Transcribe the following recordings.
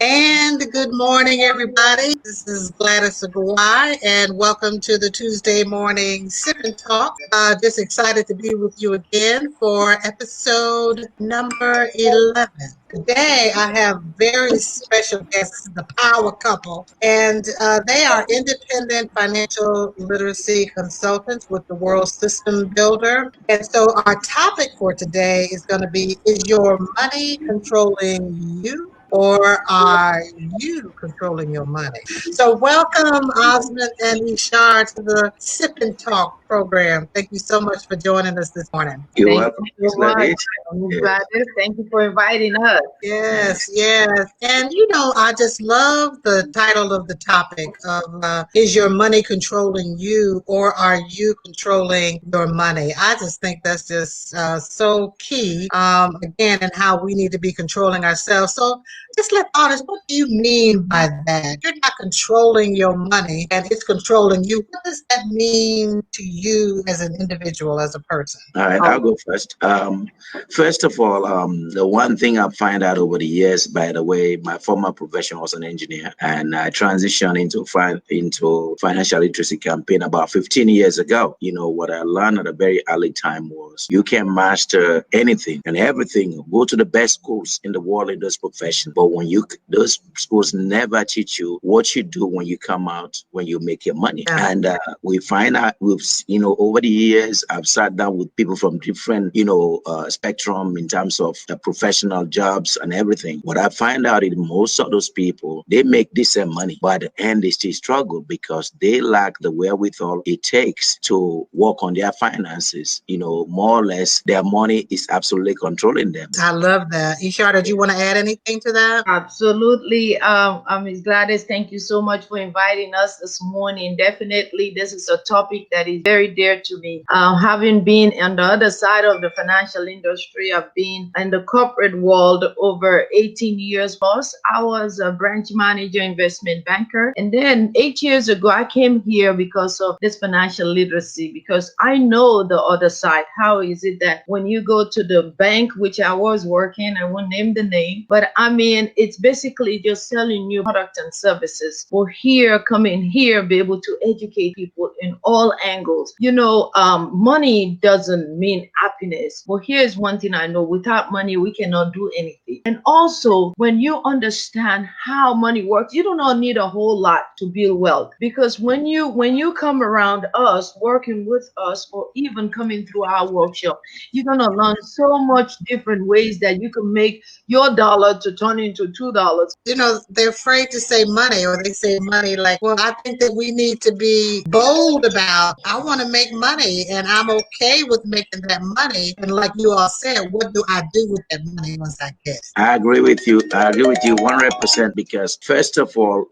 And good morning, everybody. This is Gladys Aguai, and welcome to the Tuesday morning Sip and Talk. Just excited to be with you again for episode number 11. Today, I have very special guests, the Power Couple, and they are independent financial literacy consultants with the World System Builder. And so, our topic for today is going to be: Is your money controlling you? Or are you controlling your money? So welcome, Osmond and Ishar, to the Sip and Talk program. Thank you so much for joining us this morning. You're Thank welcome, you Miss so much, Gladys. Ms. Yes. Gladys. Thank you for inviting us. Yes, yes. And I just love the title of the topic of is your money controlling you or are you controlling your money? I just think that's just so key, again, and how we need to be controlling ourselves. So just let honest, what do you mean by that? You're not controlling your money and it's controlling you. What does that mean to you as an individual, as a person? All right, I'll Oh, go first. First of all, the one thing I find out over the years, by the way, my former profession was an engineer, and I transitioned into financial literacy campaign about 15 years ago. What I learned at a very early time was you can master anything and everything. Go to the best schools in the world in those professions, but those schools never teach you what you do when you come out when you make your money. Yeah. And we find out over the years, I've sat down with people from different spectrum in terms of the professional jobs and everything. What I find out is most of those people, they make decent money, but at the end they still struggle because they lack the wherewithal it takes to work on their finances. More or less their money is absolutely controlling them. I love that. Ishar, did you want to add anything to that? absolutely. Ms. Gladys, thank you so much for inviting us this morning. Definitely, this is a topic that is very dear to me. Having been on the other side of the financial industry, I've been in the corporate world over 18 years plus. I was a branch manager, investment banker. And then 8 years ago, I came here because of this financial literacy, because I know the other side. How is it that when you go to the bank, which I was working, I won't name the name, but I mean, it's basically just selling you products and services. Well, here, come in here, be able to educate people in all angles. Money doesn't mean happiness. Well, here's one thing I know: without money, we cannot do anything. And also, when you understand how money works, you do not need a whole lot to build wealth. Because when you come around us, working with us, or even coming through our workshop, you're gonna learn so much different ways that you can make your dollar to turn into $2. They're afraid to say money, or they say money like, well, I think that we need to be bold about, I want to make money and I'm okay with making that money. And like you all said, what do I do with that money once I get it? I agree with you. I agree with you 100% because first of all,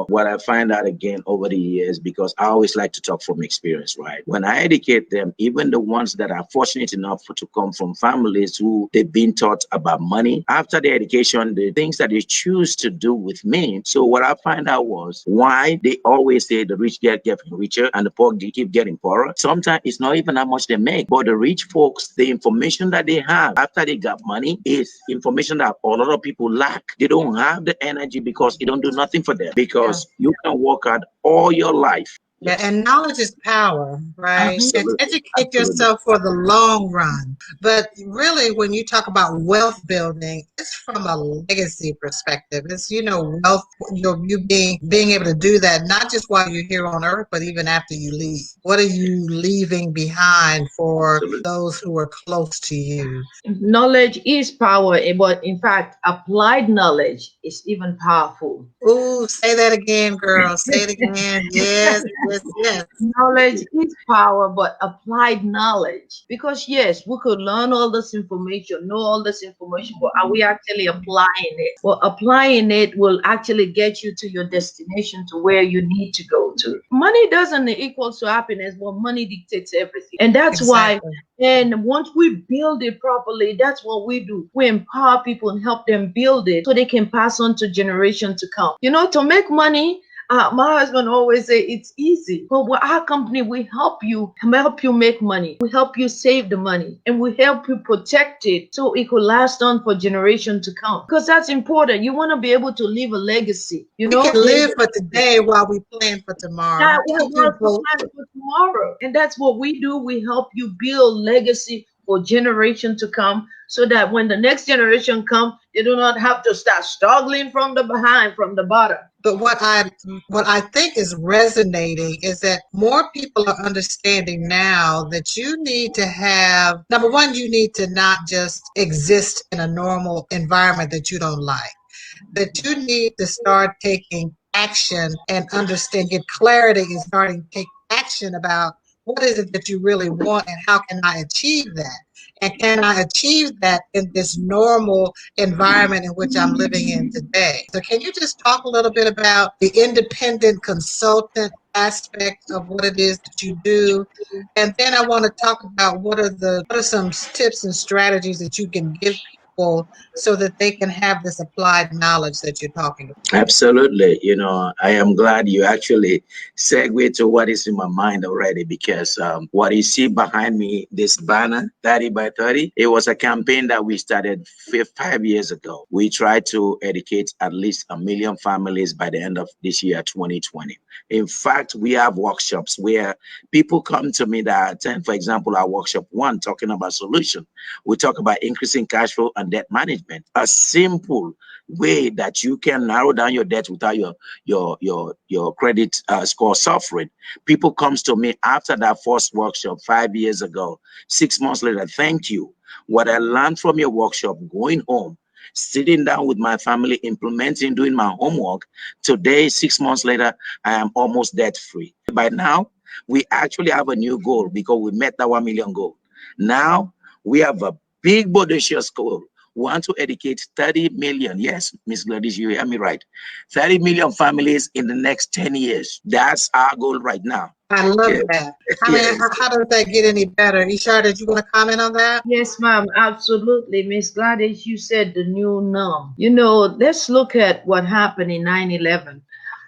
what I find out again over the years, because I always like to talk from experience, right? When I educate them, even the ones that are fortunate enough to come from families who they've been taught about money, after their education, the things that they choose to do with me. So what I find out was why they always say the rich get getting richer and the poor keep getting poorer. Sometimes it's not even how much they make, but the rich folks, the information that they have after they got money is information that a lot of people lack. They don't have the energy because it don't do nothing for them. Yeah. Because you can work out all your life. Yeah, and knowledge is power, right? And Absolutely. educate Absolutely. yourself for the long run. But really, when you talk about wealth building, it's from a legacy perspective. It's, wealth, you being able to do that, not just while you're here on earth, but even after you leave. What are you leaving behind for Absolutely. those who are close to you? Knowledge is power, but in fact, applied knowledge is even powerful. Ooh, say that again, girl. Say it again. Yes, yes, yes. Knowledge is power, but applied knowledge. Because yes, we could learn all this information, know all this information, but are we actually applying it? Well, applying it will actually get you to your destination, to where you need to go to. Money doesn't equal to happiness, but money dictates everything. And that's why, Exactly. and once we build it properly, that's what we do. We empower people and help them build it so they can pass on to generation to come. To make money, My husband always say it's easy. But with our company, we help you make money. We help you save the money, and we help you protect it so it could last on for generation to come. Because that's important. You want to be able to leave a legacy. You We know, can live for today while we plan for tomorrow. that You we can't do want to both. plan for tomorrow. And that's what we do. We help you build legacy for generation to come so that when the next generation come, they do not have to start struggling from the behind, from the bottom. But what I think is resonating is that more people are understanding now that you need to have, number one, you need to not just exist in a normal environment that you don't like, that you need to start taking action and understand, get clarity and starting to take action about what is it that you really want and how can I achieve that? And can I achieve that in this normal environment in which I'm living in today? So can you just talk a little bit about the independent consultant aspect of what it is that you do? And then I want to talk about what are some tips and strategies that you can give people so that they can have this applied knowledge that you're talking about. Absolutely. I am glad you actually segue to what is in my mind already because what you see behind me, this banner, 30 by 30, it was a campaign that we started 5 years ago. We tried to educate at least 1 million families by the end of this year, 2020. In fact, we have workshops where people come to me that attend, for example, our workshop one, talking about solution. We talk about increasing cash flow and debt management. A simple way that you can narrow down your debt without your credit score suffering. People comes to me after that first workshop 5 years ago. 6 months later, thank you. What I learned from your workshop, going home, sitting down with my family, implementing, doing my homework. Today, 6 months later, I am almost debt free. By now, we actually have a new goal because we met that 1 million goal. Now we have a big bodacious goal. We want to educate 30 million. Yes, Miss Gladys, you hear me right. 30 million families in the next 10 years. That's our goal right now. I love Yes. that. I mean, Yes. how does that get any better? Ishar, did you want to comment on that? Yes, ma'am, absolutely. Miss Gladys, you said the new norm. Let's look at what happened in 9/11.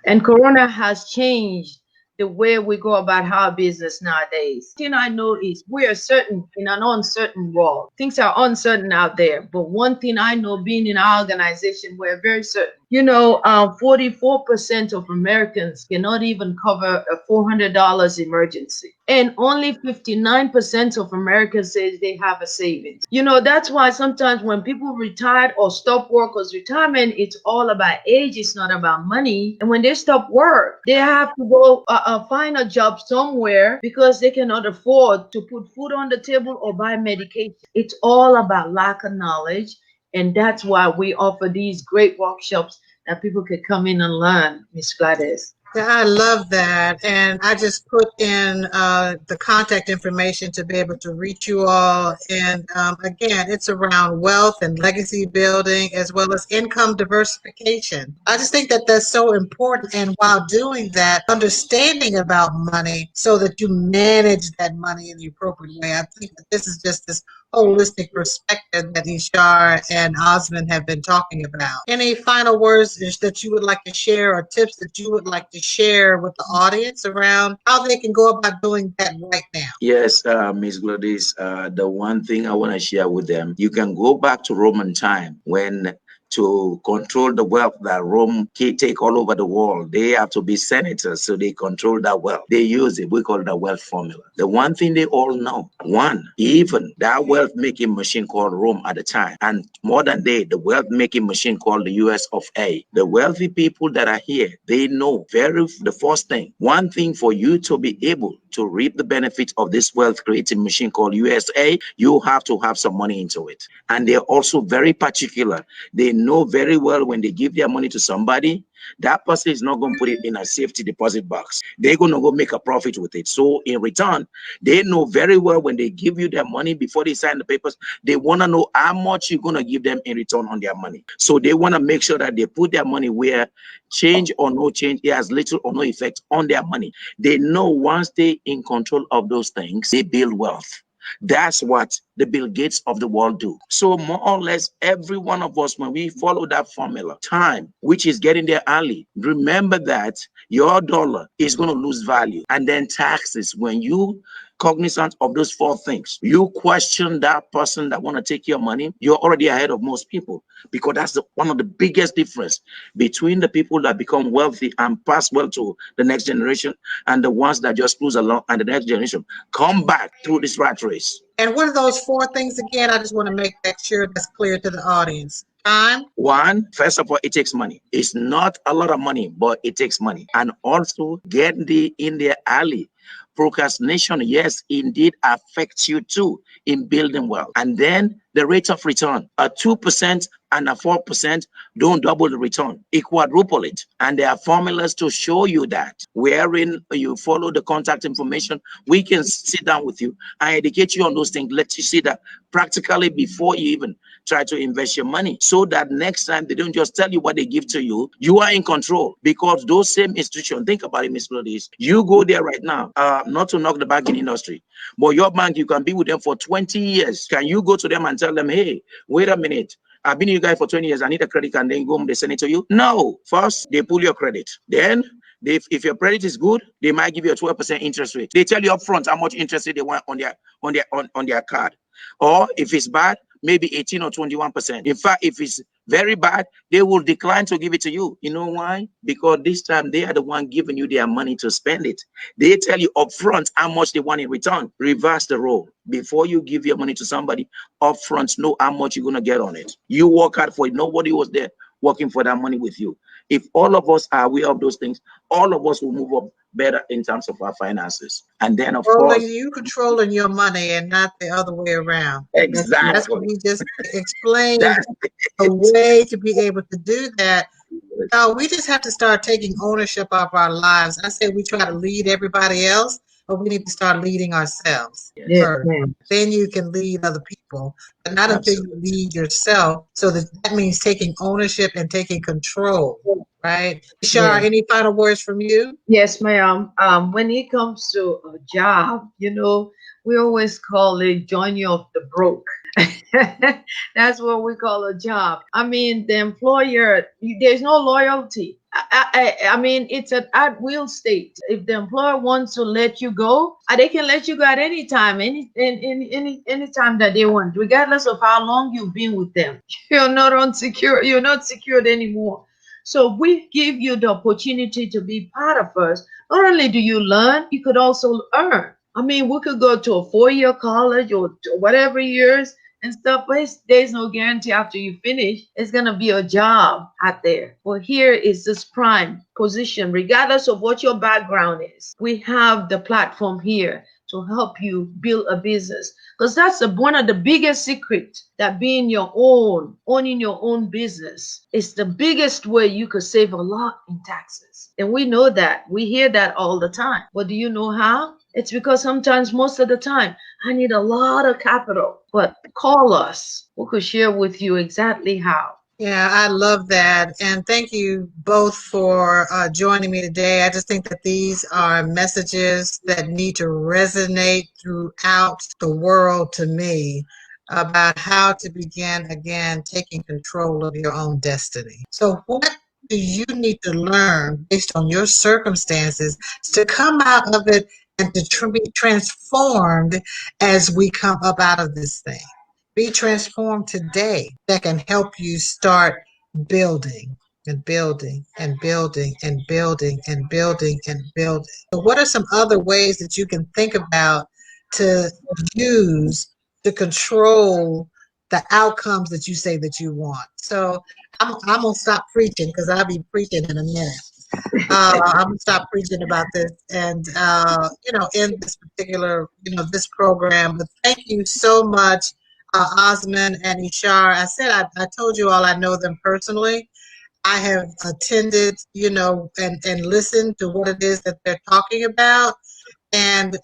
And Corona has changed the way we go about our business nowadays. Thing I know is we are certain in an uncertain world. Things are uncertain out there. But one thing I know, being in our organization, we're very certain. 44% of Americans cannot even cover a $400 emergency. And only 59% of Americans says they have a savings. That's why sometimes when people retire or stop work, because retirement, it's all about age, it's not about money. And when they stop work, they have to go find a job somewhere because they cannot afford to put food on the table or buy medication. It's all about lack of knowledge. And that's why we offer these great workshops that people could come in and learn, Miss Gladys. Yeah, I love that. And I just put in the contact information to be able to reach you all. And again, it's around wealth and legacy building as well as income diversification. I just think that that's so important. And while doing that, understanding about money so that you manage that money in the appropriate way. I think that this is just this holistic perspective that Ishar and Osmond have been talking about. Any final words that you would like to share or tips that you would like to share with the audience around how they can go about doing that right now? Yes, Miss Gladys, the one thing I want to share with them, you can go back to Roman time when to control the wealth that Rome take all over the world. They have to be senators, so they control that wealth. They use it. We call it the wealth formula. The one thing they all know, one, even that wealth making machine called Rome at the time, and modern day, the wealth making machine called the US of A. The wealthy people that are here, they know the first thing, one thing for you to be able to reap the benefits of this wealth creating machine called USA, you have to have some money into it. And they're also very particular. They know very well when they give their money to somebody, that person is not going to put it in a safety deposit box. They're going to go make a profit with it. So in return, they know very well when they give you their money before they sign the papers, they want to know how much you're going to give them in return on their money. So they want to make sure that they put their money where change or no change, it has little or no effect on their money. They know once they in control of those things, they build wealth. That's what the Bill Gates of the world do. So more or less, every one of us, when we follow that formula, time, which is getting there early, remember that your dollar is going to lose value. And then taxes, when you cognizant of those four things, you question that person that want to take your money, you're already ahead of most people, because that's one of the biggest difference between the people that become wealthy and pass well to the next generation and the ones that just cruise along and the next generation come back through this rat race. And what are those four things again? I just want to make that sure that's clear to the audience. Time. One, first of all, it takes money. It's not a lot of money, but it takes money. And also get in there early. Procrastination, yes, indeed affects you too in building wealth. And then the rate of return, a 2% and a 4% don't double the return, it quadruple it. And there are formulas to show you that, wherein you follow the contact information. We can sit down with you and educate you on those things, let you see that practically before you even try to invest your money, so that next time they don't just tell you what they give to you, you are in control. Because those same institutions, think about it, Miss Lodies, you go there right now, not to knock the banking industry, but your bank, you can be with them for 20 years. Can you go to them and tell them, hey, wait a minute, I've been with you guys for 20 years, I need a credit, and then go home, they send it to you? No. First, they pull your credit. Then, if your credit is good, they might give you a 12% interest rate. They tell you up front how much interest rate they want on their card. Or if it's bad, maybe 18 or 21%. In fact, if it's very bad, they will decline to give it to you. You know why? Because this time they are the one giving you their money to spend it. They tell you upfront how much they want in return. Reverse the role. Before you give your money to somebody, upfront know how much you're going to get on it. You work hard for it. Nobody was there working for that money with you. If all of us are aware of those things, all of us will move up better in terms of our finances. And then, of course, You controlling your money and not the other way around. exactly. That's what we just explained, That's a way to be able to do that. No, we just have to start taking ownership of our lives. I say we try to lead everybody else, but we need to start leading ourselves Yes, first. ma'am. Then you can lead other people, but not until you absolutely. lead yourself. So that means taking ownership and taking control, right? Shar, Yeah. any final words from you? Yes, ma'am. When it comes to a job, we always call it joining of the broke. That's what we call a job. I mean, the employer, there's no loyalty. I mean, it's an at will state. If the employer wants to let you go, they can let you go at any time, any time that they want, regardless of how long you've been with them. You're not unsecure. You're not secured anymore. So we give you the opportunity to be part of us. Not only do you learn, you could also earn. I mean, we could go to a 4-year college or whatever years and stuff, but there's no guarantee after you finish, it's going to be a job out there. Well, here is this prime position, regardless of what your background is. We have the platform here to help you build a business, because that's one of the biggest secrets, that being your own, owning your own business is the biggest way you could save a lot in taxes. And we know that. We hear that all the time. But do you know how? It's because sometimes, most of the time, I need a lot of capital. But call us. We could share with you exactly how. Yeah, I love that. And thank you both for joining me today. I just think that these are messages that need to resonate throughout the world to me about how to begin again taking control of your own destiny. So, what do you need to learn based on your circumstances to come out of it and to be transformed as we come up out of this thing? Be transformed today that can help you start building and building and building and building and building and building. So what are some other ways that you can think about to use to control the outcomes that you say that you want? So I'm gonna stop preaching because I'll be preaching in a minute. I'm gonna stop preaching about this and in this particular this program. But thank you so much, Osman and Ishar. I said I told you all I know them personally. I have attended, and listened to what it is that they're talking about, and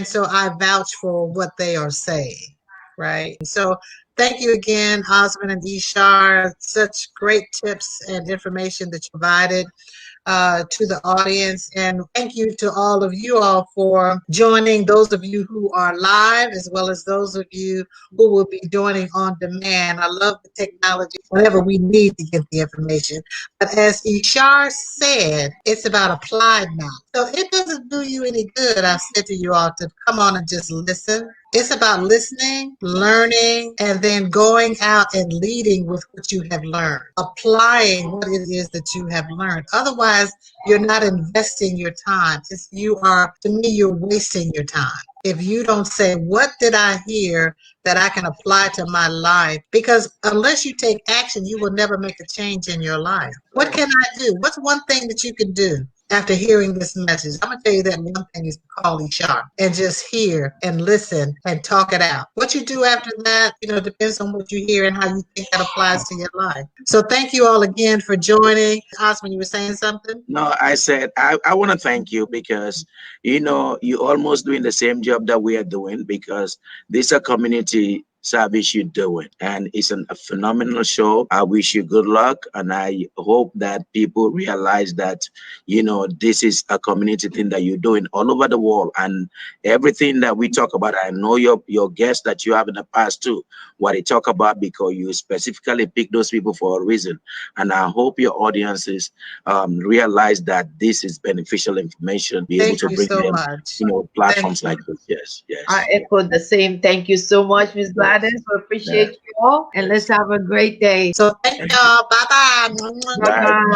so I vouch for what they are saying, right? So thank you again, Osman and Ishar. Such great tips and information that you provided. to the audience. And thank you to all of you all for joining, those of you who are live, as well as those of you who will be joining on demand. I love the technology whenever we need to get the information. But as Ishar said, it's about applied now. So it doesn't do you any good, I said to you all, to come on and just listen. It's about listening, learning, and then going out and leading with what you have learned, applying what it is that you have learned. Otherwise, you're not investing your time. To me, you're wasting your time. If you don't say, what did I hear that I can apply to my life? Because unless you take action, you will never make a change in your life. What can I do? What's one thing that you can do after hearing this message? I'm going to tell you that one thing is call Ishar and just hear and listen and talk it out. What you do after that, depends on what you hear and how you think that applies to your life. So thank you all again for joining. Osman, you were saying something? No, I said I want to thank you because you're almost doing the same job that we are doing, because this is a community service you're doing, and it's a phenomenal show. I wish you good luck, and I hope that people realize that this is a community thing that you're doing all over the world, and everything that we talk about. I know your guests that you have in the past too, what they talk about, because you specifically pick those people for a reason, and I hope your audiences realize that this is beneficial information, be able Thank to you bring so them, much. platforms like this. Yes, I yes. echo the same. Thank you so much, Ms. Gladys. We appreciate you all, and let's have a great day. So thank y'all. Bye-bye. Bye Bye. bye.